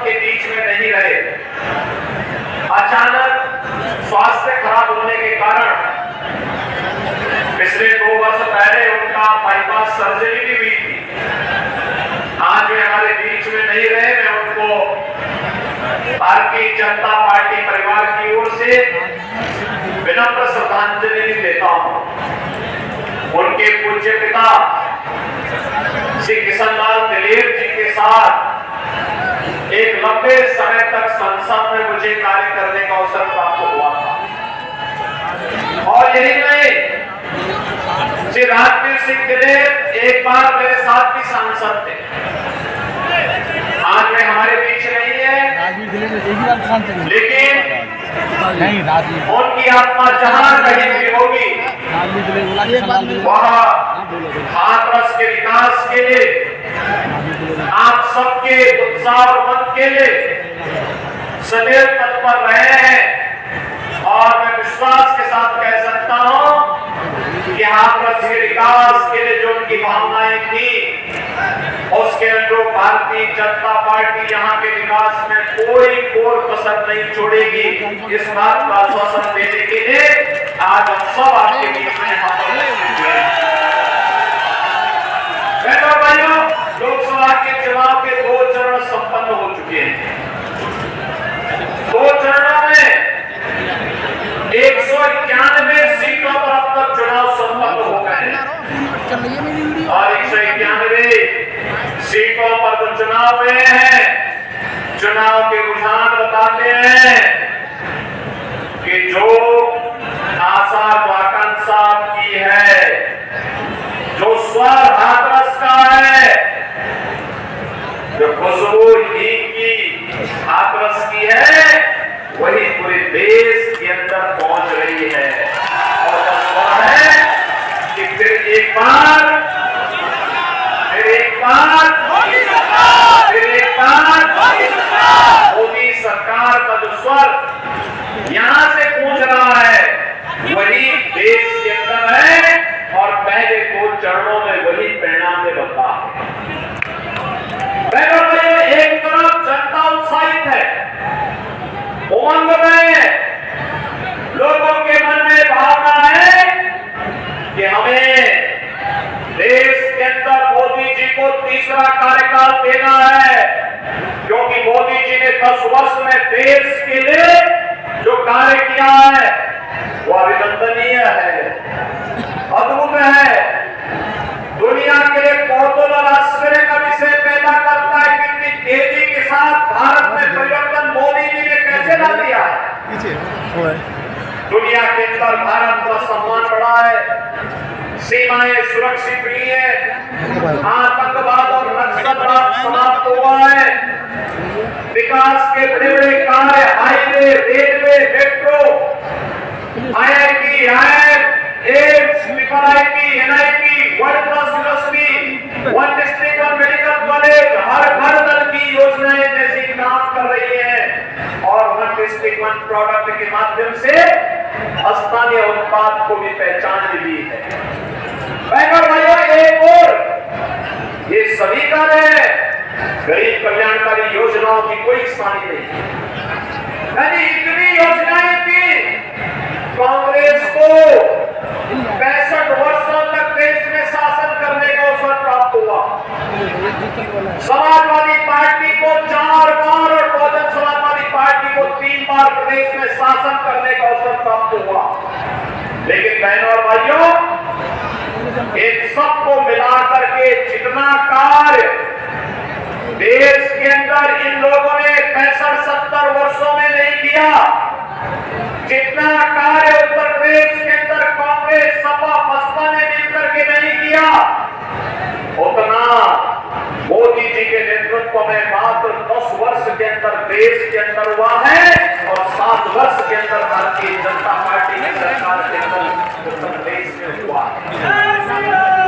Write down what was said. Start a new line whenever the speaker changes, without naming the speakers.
के बीच में नहीं रहे। अचानक स्वास्थ्य खराब होने के कारण पिछले 2 वर्ष पहले उनका बाईपास सर्जरी भी हुई थी। आज वे हमारे बीच में नहीं रहे। मैं उनको भारतीय जनता पार्टी परिवार की ओर से विनम्र श्रद्धांजलि देता हूं। उनके पूज्य पिता श्री किशनलाल दिलेर जी के साथ एक लंबे समय तक संसद में मुझे कार्य करने का अवसर प्राप्त हुआ था। और यही नहीं, श्री राजवीर सिंह दिलेर एक बार मेरे साथ भी सांसद थे। आज वे हमारे बीच नहीं है, लेकिन उनकी आत्मा जहां कहीं भी होगी वह हाथरस के विकास के लिए, आप सबके उत्साह और मन के लिए सदैव तत्पर रहे हैं। और मैं विश्वास के साथ कह सकता हूं कि हाथरस के विकास के लिए जो उनकी भावनाएं थी, उसके अनुरूप भारतीय जनता पार्टी यहाँ के विकास में कोई कोर कसर नहीं छोड़ेगी। इस बात का आश्वासन देने के लिए आज हम सब आपके बीच में यहाँ पर भाइयों, लोकसभा के चुनाव के 2 चरण संपन्न हो चुके हैं। 2 चरणों में 191 सीटों पर अब तक चुनाव संपन्न हो गए हैं और 191 सीटों पर तो चुनाव हुए हैं। चुनाव के रुझान बताते हैं कि जो आशा आकांक्षा की है, जो स्वर हाथरस का है, जो खुशबू ही की हाथरस की है, वही पूरे देश के अंदर पहुंच रही है। और स्वर है कि फिर एक बार मोदी सरकार का जो स्वर यहां से गूंज रहा है, वही देश के अंदर है और पहले 2 चरणों में वही परिणाम में बता है। एक तरफ जनता उत्साहित है, उमंग में है, लोगों के मन में भावना है कि हमें देश के अंदर मोदी जी को तीसरा कार्यकाल देना है, क्योंकि मोदी जी ने 10 वर्ष में देश के लिए जो कार्य किया है वो अभिनंदनीय है, अद्भुत है, दुनिया के लिए कौतूहल और आश्चर्य का विषय पैदा करता है। कितनी तेजी के साथ भारत में परिवर्तन मोदी जी ने कैसे ला दिया है। दुनिया के अंदर भारत का सम्मान बढ़ा है, सीमाएं सुरक्षित हुई है, आतंकवाद और नक्सलवाद समाप्त हुआ है, विकास के बड़े बड़े कार्य, highway, railway, metro, IIT, AIIMS, IIT, NIT, world class university, 1 district और मेडिकल कॉलेज, हर घर नल की योजनाएं जैसी काम कर रही है और 1 डिस्ट्रिक्ट 1 प्रोडक्ट के माध्यम से स्थानीय उत्पाद को भी पहचान मिली है। भाइयों, एक और ये सभी कार्य है, गरीब कल्याणकारी योजनाओं की कोई स्थानी नहीं। यानी इतनी योजनाएं थी, कांग्रेस को 65 वर्षों तक देश में शासन करने का अवसर प्राप्त हुआ। समाजवादी पार्टी को 4 बार और बहुजन समाजवादी पार्टी को 3 बार प्रदेश में शासन करने का अवसर प्राप्त हुआ। लेकिन बहनों और भाइयों, इन सबको मिलाकर के जितना कार्य देश के अंदर इन लोगों ने 65-70 वर्षों में नहीं किया, जितना कार्य उत्तर प्रदेश के अंदर कांग्रेस, सपा, बसपा ने मिलकर के नहीं किया, उतना मोदी जी के नेतृत्व में मात्र 10 वर्ष के अंदर देश के अंदर हुआ है और 7 वर्ष के अंदर भारतीय जनता पार्टी की सरकार के अंदर उत्तर प्रदेश में हुआ है।